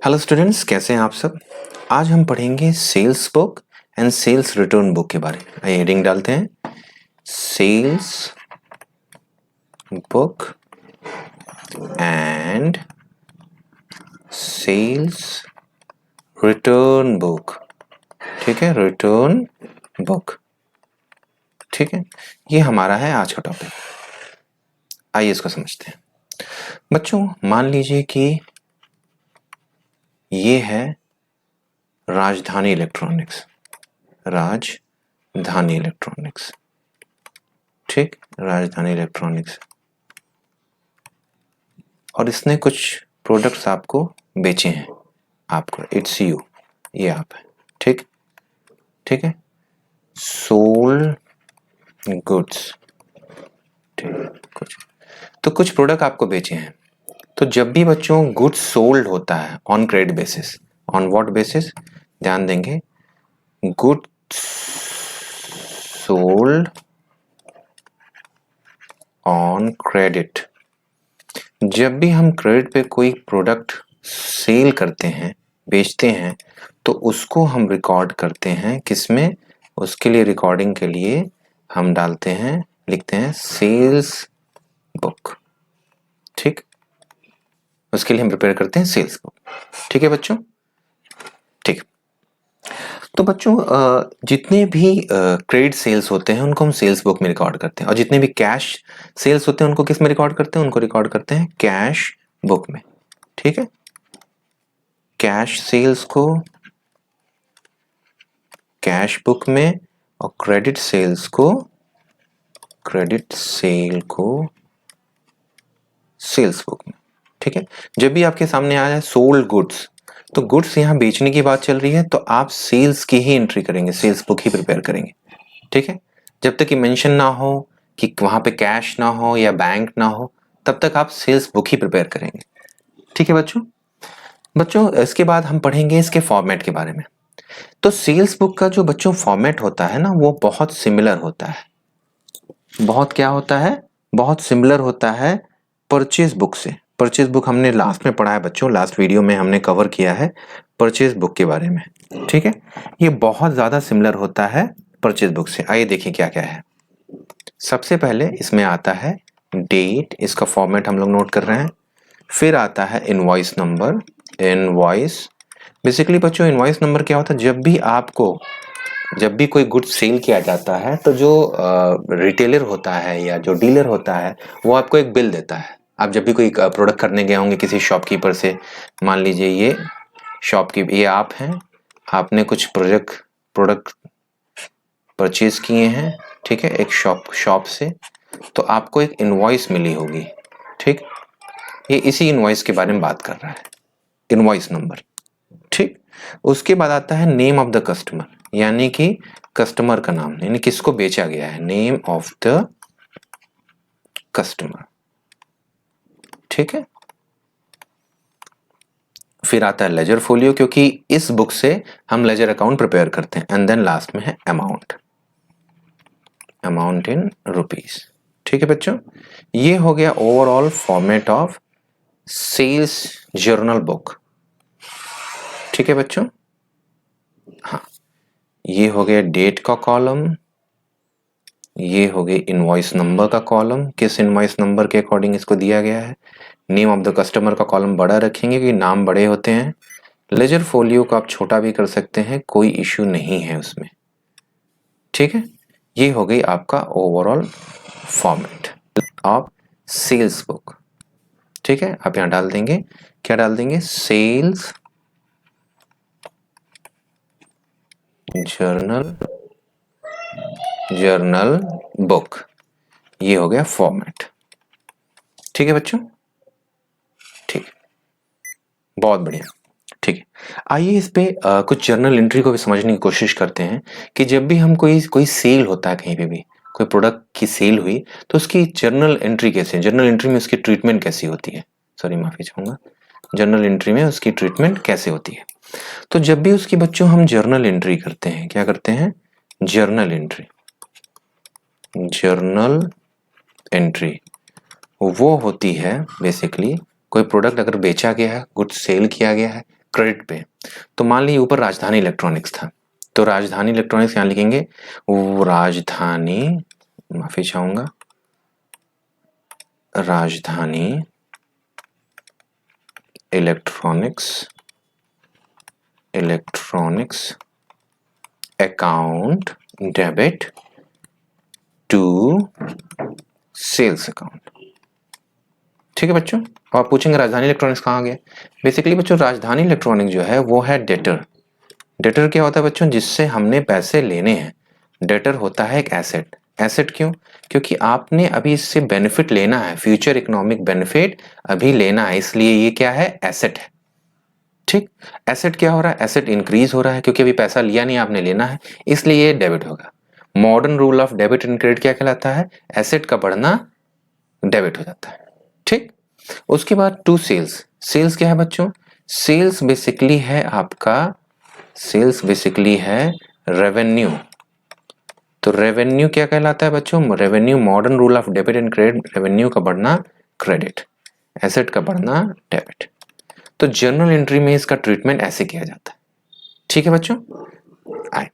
Hello students, कैसे हैं आप सब। आज हम पढ़ेंगे sales book and sales return book के बारे में। आइए हेडिंग डालते हैं, sales book and sales return book. ठीक है, रिटर्न बुक। ठीक है, ये हमारा है आज का टॉपिक। आइए इसको समझते हैं। बच्चों, मान लीजिए कि ये है राजधानी इलेक्ट्रॉनिक्स। राजधानी इलेक्ट्रॉनिक्स, ठीक, राजधानी इलेक्ट्रॉनिक्स। और इसने कुछ प्रोडक्ट्स आपको बेचे हैं। आपको इट्स यू, ये आप है, ठीक, ठीक है। सोल्ड गुड्स, ठीक, कुछ प्रोडक्ट आपको बेचे हैं। तो जब भी बच्चों गुड्स सोल्ड होता है on credit basis, on what basis, ध्यान देंगे, गुड्स सोल्ड ऑन क्रेडिट। जब भी हम क्रेडिट पे कोई प्रोडक्ट सेल करते हैं, बेचते हैं, तो उसको हम रिकॉर्ड करते हैं किसमें, उसके लिए रिकॉर्डिंग के लिए हम डालते हैं, लिखते हैं सेल्स बुक। ठीक, उसके लिए हम प्रिपेयर करते हैं सेल्स बुक। ठीक है बच्चों, ठीक। तो बच्चों जितने भी क्रेडिट सेल्स होते हैं उनको हम सेल्स बुक में रिकॉर्ड करते हैं, और जितने भी कैश सेल्स होते हैं उनको किस में रिकॉर्ड करते हैं, उनको रिकॉर्ड करते हैं कैश बुक में। ठीक है, कैश सेल्स को कैश बुक में और क्रेडिट सेल को सेल्स बुक में। ठीक है, जब भी आपके सामने आया है सोल्ड गुड्स, तो गुड्स यहाँ बेचने की बात चल रही है, तो आप सेल्स की ही एंट्री करेंगे, सेल्स बुक ही प्रिपेयर करेंगे। ठीक है, जब तक कि मेंशन ना हो कि वहां पे कैश ना हो या बैंक ना हो, तब तक आप सेल्स बुक ही प्रिपेयर करेंगे। ठीक है बच्चों, इसके बाद हम पढ़ेंगे इसके फॉर्मेट के बारे में। तो सेल्स बुक का जो बच्चों फॉर्मेट होता है ना, वो बहुत सिमिलर होता है। बहुत क्या होता है, बहुत सिमिलर होता है परचेज बुक से। परचेज बुक हमने लास्ट में पढ़ा है बच्चों, लास्ट वीडियो में हमने कवर किया है परचेज बुक के बारे में। ठीक है, ये बहुत ज्यादा सिमिलर होता है परचेज बुक से। आइए देखिए क्या क्या है। सबसे पहले इसमें आता है डेट, इसका फॉर्मेट हम लोग नोट कर रहे हैं। फिर आता है इनवॉइस नंबर। इनवॉइस, बेसिकली बच्चों इनवॉइस नंबर क्या होता है, जब भी कोई गुड्स सेल किया जाता है, तो जो रिटेलर होता है या जो डीलर होता है, वो आपको एक बिल देता है। आप जब भी कोई प्रोडक्ट करने गए होंगे किसी शॉपकीपर से, मान लीजिए ये शॉपकीपर, ये आप हैं, आपने कुछ प्रोडक्ट परचेज किए हैं, ठीक है, एक शॉप से, तो आपको एक इनवॉइस मिली होगी। ठीक, ये इसी इनवॉइस के बारे में बात कर रहा है, इनवॉइस नंबर। ठीक, उसके बाद आता है नेम ऑफ द कस्टमर, यानी कि कस्टमर का नाम, यानी किसको बेचा गया है, नेम ऑफ द कस्टमर। ठीक है, फिर आता है लेजर फोलियो, क्योंकि इस बुक से हम लेजर अकाउंट प्रिपेयर करते हैं। एंड देन लास्ट में है अमाउंट, अमाउंट इन रुपीस। ठीक है बच्चों, ये हो गया overall format of sales journal book. ठीक है बच्चों, हाँ, ये हो गया डेट का कॉलम, ये हो गया इनवॉइस नंबर का कॉलम, किस इनवॉइस नंबर के अकॉर्डिंग इसको दिया गया है। नेम ऑफ द कस्टमर का कॉलम बड़ा रखेंगे क्योंकि नाम बड़े होते हैं। लेजर फोलियो को आप छोटा भी कर सकते हैं, कोई इश्यू नहीं है उसमें। ठीक है, ये हो गई आपका overall format of sales book. ठीक है, आप यहां डाल देंगे, क्या डाल देंगे, सेल्स जर्नल बुक। ये हो गया फॉर्मेट। ठीक है बच्चों, ठीक, बहुत बढ़िया। ठीक है, आइए इस पे कुछ जर्नल एंट्री को भी समझने की कोशिश करते हैं कि जब भी हम कोई सेल होता है, कहीं पे भी कोई प्रोडक्ट की सेल हुई, तो उसकी जर्नल एंट्री कैसे, जर्नल एंट्री में उसकी ट्रीटमेंट कैसी होती है, सॉरी माफी चाहूंगा, जर्नल एंट्री में उसकी ट्रीटमेंट कैसे होती है। तो जब भी उसकी बच्चों हम जर्नल एंट्री करते हैं, क्या करते हैं, जर्नल एंट्री वो होती है बेसिकली, कोई प्रोडक्ट अगर बेचा गया है, गुड्स सेल किया गया है, क्रेडिट पे। तो मान लीजिए ऊपर राजधानी इलेक्ट्रॉनिक्स था, तो राजधानी इलेक्ट्रॉनिक्स यहाँ लिखेंगे, वो राजधानी, माफी चाहूंगा, Rajdhani electronics account debit to sales account. ठीक है बच्चों, आप पूछेंगे राजधानी इलेक्ट्रॉनिक्स कहाँ गया। बेसिकली बच्चों राजधानी इलेक्ट्रॉनिक्स जो है वो है डेटर। डेटर क्या होता है बच्चों, जिससे हमने पैसे लेने हैं। डेटर होता है एक एसेट। एसेट क्यों, क्योंकि आपने अभी इससे बेनिफिट लेना है, फ्यूचर इकोनॉमिक बेनिफिट अभी लेना है, इसलिए ये क्या है, एसेट है। ठीक, एसेट क्या हो रहा है, एसेट इंक्रीज हो रहा है क्योंकि अभी पैसा लिया नहीं, आपने लेना है, इसलिए ये डेबिट होगा। Modern rule of debit and credit क्या कहलाता है, एसेट का बढ़ना डेबिट हो जाता है। ठीक, उसके बाद टू सेल्स। सेल्स क्या है बच्चों, सेल्स बेसिकली है आपका, सेल्स बेसिकली है रेवेन्यू। तो रेवेन्यू क्या कहलाता है बच्चों, revenue, modern rule of debit and credit, revenue का बढ़ना क्रेडिट, एसेट का बढ़ना डेबिट। तो जर्नल एंट्री में इसका ट्रीटमेंट ऐसे किया जाता है। ठीक है बच्चों, आए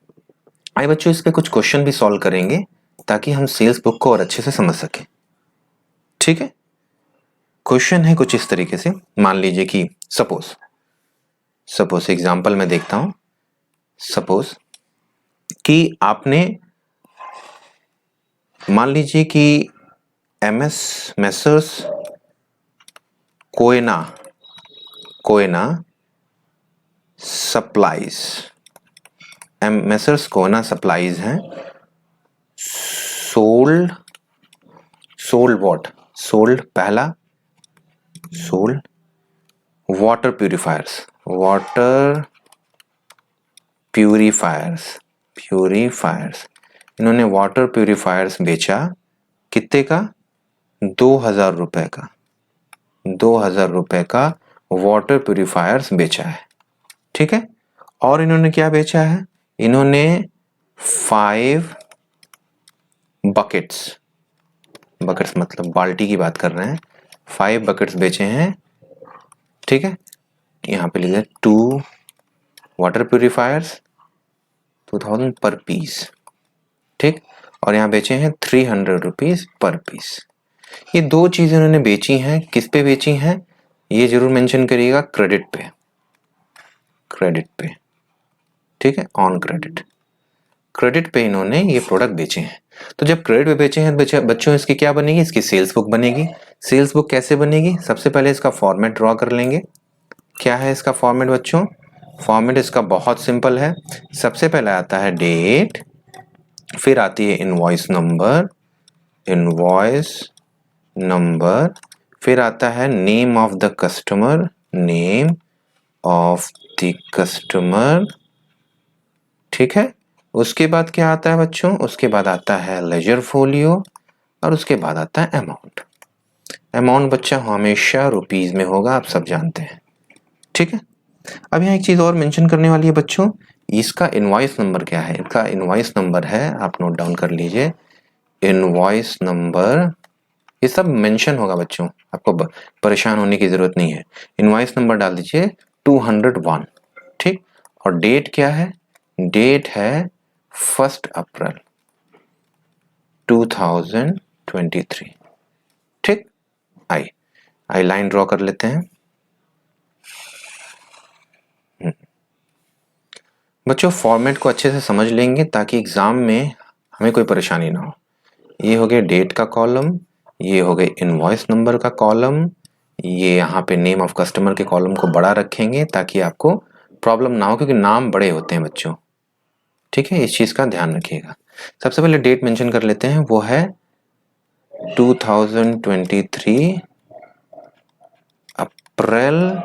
आए बच्चों, इस पे कुछ क्वेश्चन भी सॉल्व करेंगे ताकि हम सेल्स बुक को और अच्छे से समझ सकें। ठीक है, क्वेश्चन है कुछ इस तरीके से, मान लीजिए कि सपोज एग्जांपल में देखता हूं, सपोज कि आपने, मान लीजिए कि messrs Koyna supplies, messrs Koyna supplies हैं, सोल्ड व्हाट, सोल्ड पहला, सोल्ड वाटर प्यूरिफायर्स, इन्होंने वाटर प्यूरिफायर्स बेचा, कितने का, 2000 रुपए का, 2000 रुपए का वाटर प्यूरिफायर्स बेचा है। ठीक है, और इन्होंने क्या बेचा है, इन्होंने 5 बकेट्स मतलब बाल्टी की बात कर रहे हैं, 5 बकेट्स बेचे हैं। ठीक है, यहाँ पे लिखे 2 वाटर प्यूरिफायर्स 2000 पर पीस। ठीक, और यहाँ बेचे हैं 300 रुपीज पर पीस। ये दो चीजें उन्होंने बेची हैं, किस पे बेची हैं, ये जरूर मेंशन करिएगा, क्रेडिट पे। ठीक है, ऑन क्रेडिट पे इन्होंने ये प्रोडक्ट बेचे हैं। तो जब क्रेडिट पे बेचे हैं बच्चों, इसकी क्या बनेगी, इसकी सेल्स बुक बनेगी। सेल्स बुक कैसे बनेगी, सबसे पहले इसका फॉर्मेट ड्रॉ कर लेंगे। क्या है इसका फॉर्मेट बच्चों, फॉर्मेट इसका बहुत सिंपल है। सबसे पहले आता है डेट, फिर आती है इनवॉइस नंबर, फिर आता है नेम ऑफ द कस्टमर, ठीक है। उसके बाद क्या आता है बच्चों, उसके बाद आता है लेजर फोलियो, और उसके बाद आता है अमाउंट बच्चा हमेशा रुपीज में होगा, आप सब जानते हैं। ठीक है, अब यहाँ एक चीज और मेंशन करने वाली है बच्चों, इसका इनवॉइस नंबर क्या है, इसका इनवॉइस नंबर है, आप नोट डाउन कर लीजिए, इनवॉइस नंबर, ये सब मेंशन होगा बच्चों, आपको परेशान होने की जरूरत नहीं है। इनवॉइस नंबर डाल दीजिए 201। ठीक, और डेट क्या है, डेट है 1 अप्रैल 2023। ठीक, आई लाइन ड्रॉ कर लेते हैं। बच्चों फॉर्मेट को अच्छे से समझ लेंगे ताकि एग्जाम में हमें कोई परेशानी ना हो। ये हो गया डेट का कॉलम, ये हो गए इनवॉइस नंबर का कॉलम, ये यहाँ पे नेम ऑफ कस्टमर के कॉलम को बड़ा रखेंगे ताकि आपको प्रॉब्लम ना हो, क्योंकि नाम बड़े होते हैं बच्चों। ठीक है, इस चीज का ध्यान रखिएगा। सबसे पहले डेट मेंशन कर लेते हैं, वो है 2023 अप्रैल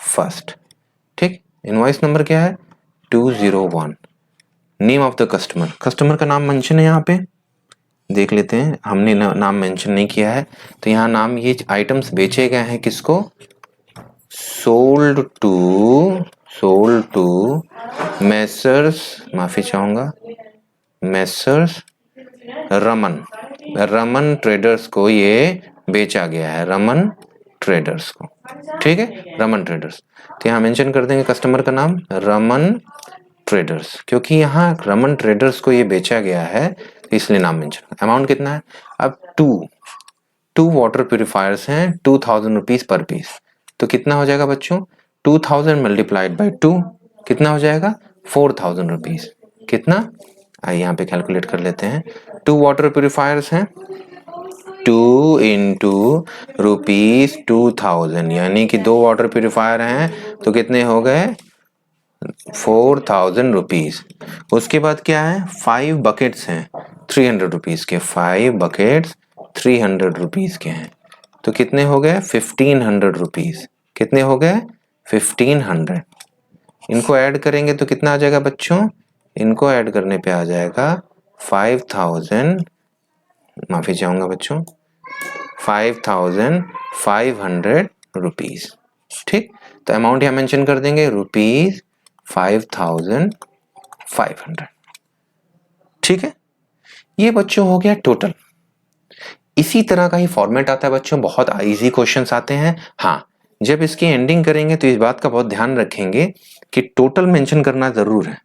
1। ठीक, इनवॉइस नंबर क्या है 201। नेम ऑफ द कस्टमर का नाम मेंशन है, यहाँ पे देख लेते हैं, हमने नाम मेंशन नहीं किया है, तो यहाँ नाम, ये आइटम्स बेचे गए हैं किसको, सोल्ड टू मेसर्स, माफी चाहूंगा, मेसर्स रमन ट्रेडर्स को ये बेचा गया है, रमन ट्रेडर्स को, ठीक है, रमन ट्रेडर्स। तो यहाँ मेंशन कर देंगे कस्टमर का नाम रमन ट्रेडर्स, क्योंकि यहाँ रमन ट्रेडर्स को ये बेचा गया है इसलिए नाम मेंशन। अमाउंट कितना है? अब टू वाटर प्यूरिफायर्स हैं 2000 रुपीज पर पीस, तो कितना हो जाएगा बच्चों? 2000 मल्टीप्लाइड बाई 2 कितना हो जाएगा? 4000 रुपीज। कितना? आइए यहाँ पे कैलकुलेट कर लेते हैं। 2 वाटर प्यूरिफायर्स हैं, 2 इंटू रुपीज 2000, यानी कि 2 वाटर प्यूरिफायर हैं तो कितने हो गए? 4000 रुपीज। उसके बाद क्या है? 5 बकेट्स हैं 300 रुपीज के, 5 बकेट्स 300 रुपीज के हैं, तो कितने हो गए? 1500 रुपीज। कितने हो गए? 1500। इनको ऐड करेंगे तो कितना आ जाएगा बच्चों? इनको ऐड करने पे आ जाएगा 5000, माफी चाहूंगा बच्चों, 5500 रुपीज। ठीक, तो अमाउंट यहाँ मेंशन कर देंगे रुपीज 5500। ठीक है, ये बच्चों हो गया टोटल। इसी तरह का ही फॉर्मेट आता है बच्चों, बहुत इजी क्वेश्चंस आते हैं। हाँ, जब इसकी एंडिंग करेंगे तो इस बात का बहुत ध्यान रखेंगे कि टोटल मेंशन करना जरूर है,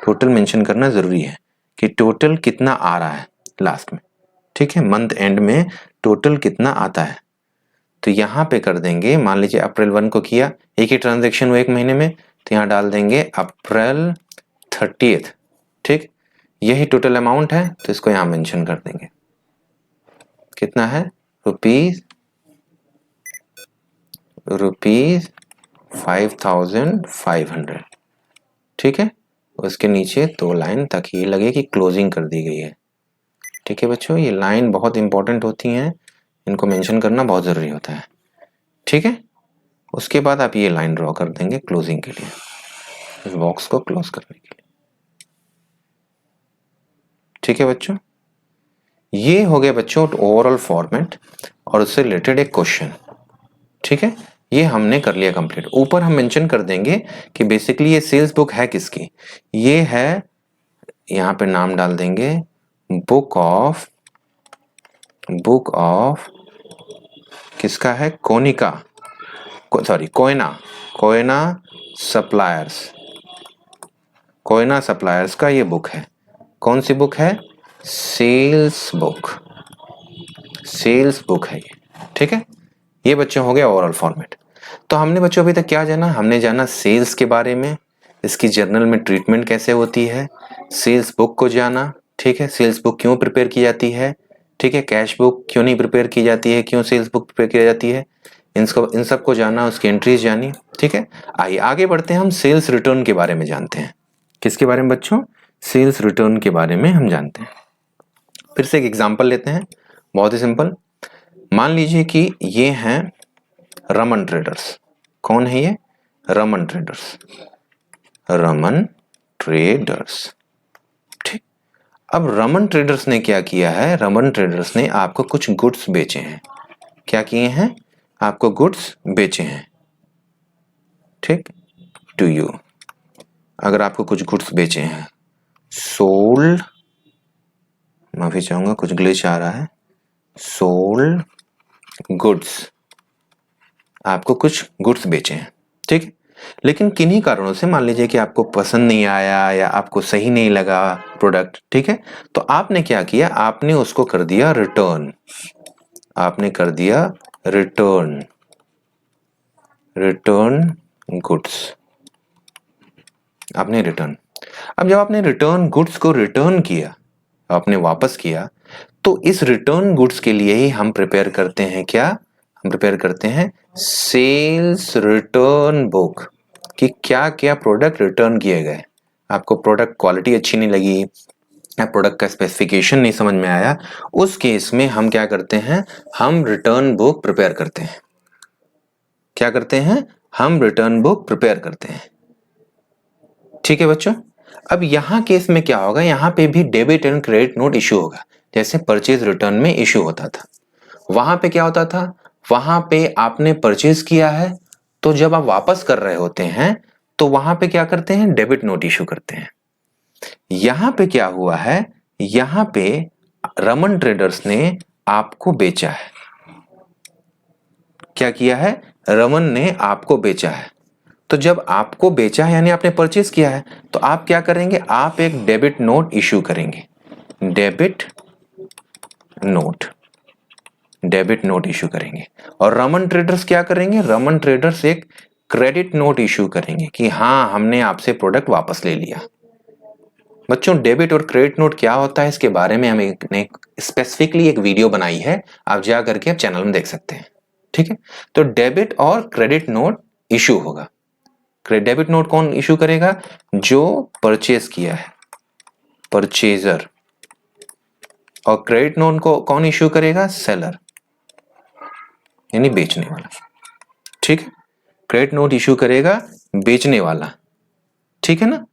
टोटल मेंशन करना जरूरी है कि टोटल कितना आ रहा है लास्ट में। ठीक है, मंथ एंड में टोटल कितना आता है, तो यहाँ पे कर देंगे, मान लीजिए अप्रैल 1 को किया, एक ही ट्रांजेक्शन हुआ 1 महीने में, तो यहाँ डाल देंगे अप्रैल 30th। ठीक, यही टोटल अमाउंट है, तो इसको यहाँ मेंशन कर देंगे। कितना है? रुपीज 5500। ठीक है, उसके नीचे 2 लाइन ताकि ये लगे कि क्लोजिंग कर दी गई है। ठीक है बच्चों, ये लाइन बहुत इंपॉर्टेंट होती हैं, इनको मेंशन करना बहुत जरूरी होता है। ठीक है, उसके बाद आप ये लाइन ड्रॉ कर देंगे क्लोजिंग के लिए, इस बॉक्स को क्लोज करने के लिए। ठीक है बच्चों, ये हो गया बच्चों ओवरऑल फॉर्मेट और उससे रिलेटेड एक क्वेश्चन। ठीक है, ये हमने कर लिया कंप्लीट। ऊपर हम मेंशन कर देंगे कि बेसिकली ये सेल्स बुक है किसकी, ये है, यहाँ पे नाम डाल देंगे बुक ऑफ किसका है? Konika, sorry Koyna suppliers, Koyna suppliers का ये बुक है। कौन सी बुक है? सेल्स बुक है ये। ठीक है, ये बच्चों हो गया ओवरऑल फॉर्मेट। तो हमने बच्चों अभी तक क्या जाना? हमने जाना सेल्स के बारे में, इसकी जर्नल में ट्रीटमेंट कैसे होती है, सेल्स बुक को जाना। ठीक है, सेल्स बुक क्यों प्रिपेयर की जाती है, ठीक है, कैश बुक क्यों नहीं प्रिपेयर की जाती है, क्यों सेल्स बुक प्रिपेयर की जाती है, इन सब को जाना, उसकी एंट्रीज जानी। ठीक है, आइए आगे बढ़ते हैं, हम सेल्स रिटर्न के बारे में जानते हैं। किसके बारे में बच्चों? सेल्स रिटर्न के बारे में हम जानते हैं। फिर से एक एग्जांपल लेते हैं, बहुत ही सिंपल। मान लीजिए कि ये हैं रमन ट्रेडर्स। कौन है ये? रमन ट्रेडर्स। ठीक, अब रमन ट्रेडर्स ने क्या किया है? रमन ट्रेडर्स ने आपको कुछ गुड्स बेचे हैं। क्या किए हैं? आपको गुड्स बेचे हैं। ठीक, टू यू, अगर आपको कुछ गुड्स बेचे हैं, सोल्ड, माफी चाहूंगा कुछ ग्लिच आ रहा है, सोल्ड गुड्स, आपको कुछ गुड्स बेचे हैं। ठीक है, लेकिन किन्हीं कारणों से मान लीजिए कि आपको पसंद नहीं आया या आपको सही नहीं लगा प्रोडक्ट। ठीक है, तो आपने क्या किया? आपने उसको कर दिया रिटर्न, आपने कर दिया रिटर्न गुड्स, आपने रिटर्न। अब जब आपने रिटर्न गुड्स को रिटर्न किया, आपने वापस किया, तो इस रिटर्न गुड्स के लिए ही हम प्रिपेयर करते हैं क्या? हम प्रिपेयर करते हैं सेल्स रिटर्न बुक, कि क्या क्या प्रोडक्ट रिटर्न किए गए। आपको प्रोडक्ट क्वालिटी अच्छी नहीं लगी या प्रोडक्ट का स्पेसिफिकेशन नहीं समझ में आया, उस केस में हम क्या करते हैं? हम रिटर्न बुक प्रिपेयर करते हैं। क्या करते हैं? हम रिटर्न बुक प्रिपेयर करते हैं। ठीक है बच्चों, अब यहां केस में क्या होगा? यहां पे भी debit and credit note issue होगा, जैसे परचेज रिटर्न में इश्यू होता था। वहां पे क्या होता था? वहां पे आपने परचेज किया है, तो जब आप वापस कर रहे होते हैं तो वहां पे क्या करते हैं? डेबिट नोट इश्यू करते हैं। यहां पे क्या हुआ है? यहां पे रमन ट्रेडर्स ने आपको बेचा है, क्या किया है, रमन ने आपको बेचा है। तो जब आपको बेचा है यानी आपने परचेज किया है, तो आप क्या करेंगे, आप एक डेबिट नोट इशू करेंगे, डेबिट नोट इशू करेंगे। और रमन ट्रेडर्स क्या करेंगे, रमन ट्रेडर्स एक क्रेडिट नोट इशू करेंगे कि हाँ हमने आपसे प्रोडक्ट वापस ले लिया। बच्चों डेबिट और क्रेडिट नोट क्या होता है इसके बारे में हमने स्पेसिफिकली एक वीडियो बनाई है, आप जा करके आप चैनल में देख सकते हैं। ठीक है, तो डेबिट और क्रेडिट नोट इशू होगा। डेबिट नोट कौन इशू करेगा, जो परचेज किया है, परचेजर। और क्रेडिट नोट को कौन इशू करेगा, सेलर यानी बेचने वाला। ठीक है, क्रेडिट नोट इशू करेगा बेचने वाला। ठीक है ना।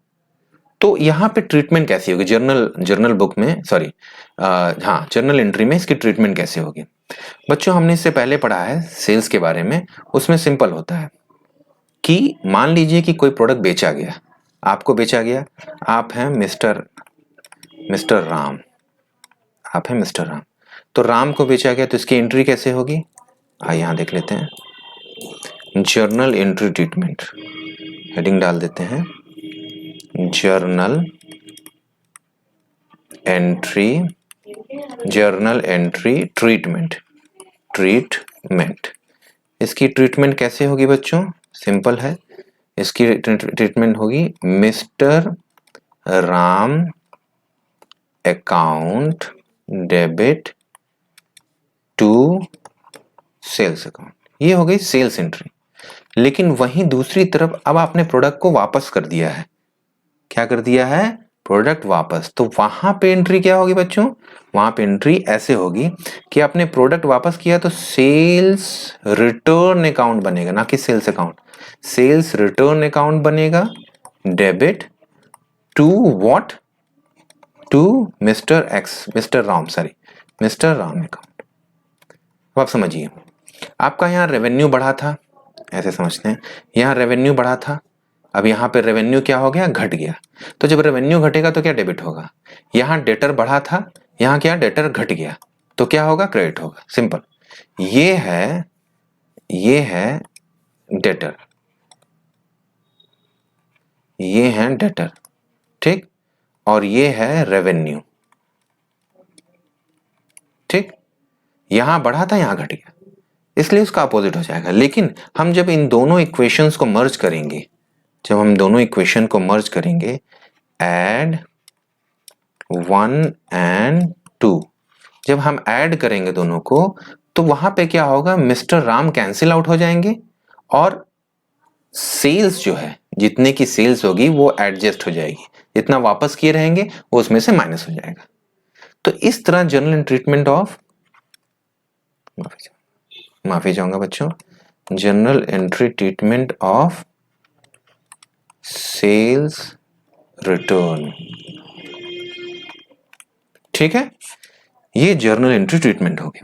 तो यहां पे ट्रीटमेंट कैसी होगी, जर्नल बुक में, सॉरी हाँ जर्नल एंट्री में इसकी ट्रीटमेंट कैसे होगी। बच्चों हमने इससे पहले पढ़ा है सेल्स के बारे में, उसमें सिंपल होता है कि मान लीजिए कि कोई प्रोडक्ट बेचा गया, आपको बेचा गया, आप हैं मिस्टर राम, आप हैं मिस्टर राम। तो राम को बेचा गया, तो इसकी एंट्री कैसे होगी, आइए यहां देख लेते हैं, जर्नल एंट्री ट्रीटमेंट, हेडिंग डाल देते हैं, जर्नल एंट्री ट्रीटमेंट। इसकी ट्रीटमेंट कैसे होगी बच्चों, सिंपल है, इसकी ट्रीटमेंट होगी mister Ram account debit to sales account. ये हो गई सेल्स एंट्री। लेकिन वहीं दूसरी तरफ अब आपने प्रोडक्ट को वापस कर दिया है, क्या कर दिया है, प्रोडक्ट वापस। तो वहां पे एंट्री क्या होगी बच्चों, वहां पे एंट्री ऐसे होगी कि आपने प्रोडक्ट वापस किया तो सेल्स रिटर्न अकाउंट बनेगा, ना कि sales account, sales return account बनेगा, debit to what, to mister Ram account. अब आप समझिए, आपका यहाँ रेवेन्यू बढ़ा था, ऐसे समझते हैं, यहाँ रेवेन्यू बढ़ा था, अब यहाँ पे रेवेन्यू क्या हो गया, घट गया। तो जब रेवेन्यू घटेगा तो क्या डेबिट होगा, यहाँ डेटर बढ़ा था, यहाँ क्या डेटर घट गया, तो क्या होगा, क्रेडिट होगा। सिंपल, ये है डेटर, ये है डेटर, ठीक, और ये है रेवेन्यू। ठीक, यहां बढ़ा था यहां घट गया, इसलिए उसका अपोजिट हो जाएगा। लेकिन हम जब इन दोनों इक्वेशंस को मर्ज करेंगे, जब हम दोनों इक्वेशन को मर्ज करेंगे, ऐड 1 and 2, जब हम ऐड करेंगे दोनों को, तो वहां पे क्या होगा, मिस्टर राम कैंसिल आउट हो जाएंगे और सेल्स जो है, जितने की सेल्स होगी वो एडजस्ट हो जाएगी, जितना वापस किए रहेंगे वो उसमें से माइनस हो जाएगा। तो इस तरह जनरल ट्रीटमेंट ऑफ, माफी चाहूंगा बच्चों, general entry treatment of sales return. ठीक है, ये जर्नल एंट्री ट्रीटमेंट होगी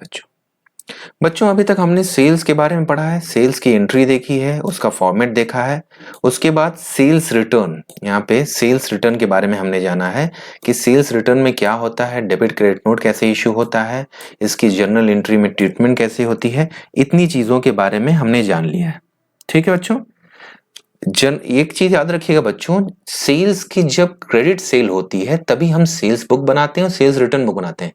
बच्चों। अभी तक हमने सेल्स के बारे में पढ़ा है, सेल्स की एंट्री देखी है, उसका फॉर्मेट देखा है। उसके बाद सेल्स रिटर्न, यहाँ पे सेल्स रिटर्न के बारे में हमने जाना है कि सेल्स रिटर्न में क्या होता है, डेबिट क्रेडिट नोट कैसे इश्यू होता है, इसकी जर्नल एंट्री में ट्रीटमेंट कैसे होती है, इतनी चीजों के बारे में हमने जान लिया है। ठीक है बच्चों, एक चीज याद रखिएगा बच्चों, सेल्स की जब क्रेडिट सेल होती है तभी हम सेल्स बुक बनाते हैं और सेल्स रिटर्न बुक बनाते हैं।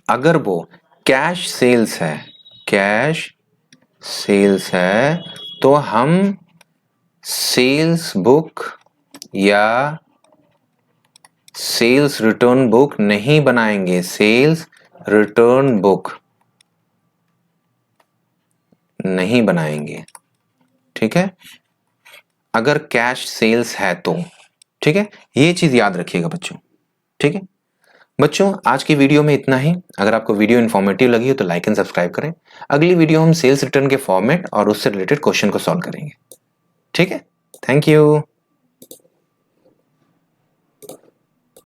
अगर वो कैश सेल्स है तो हम सेल्स बुक या सेल्स रिटर्न बुक नहीं बनाएंगे, सेल्स रिटर्न बुक नहीं बनाएंगे। ठीक है, अगर कैश सेल्स है तो। ठीक है, ये चीज याद रखिएगा बच्चों। ठीक है बच्चों, आज की वीडियो में इतना ही। अगर आपको वीडियो इन्फॉर्मेटिव लगी हो तो लाइक एंड सब्सक्राइब करें। अगली वीडियो हम सेल्स रिटर्न के फॉर्मेट और उससे रिलेटेड क्वेश्चन को सॉल्व करेंगे। ठीक है, थैंक यू।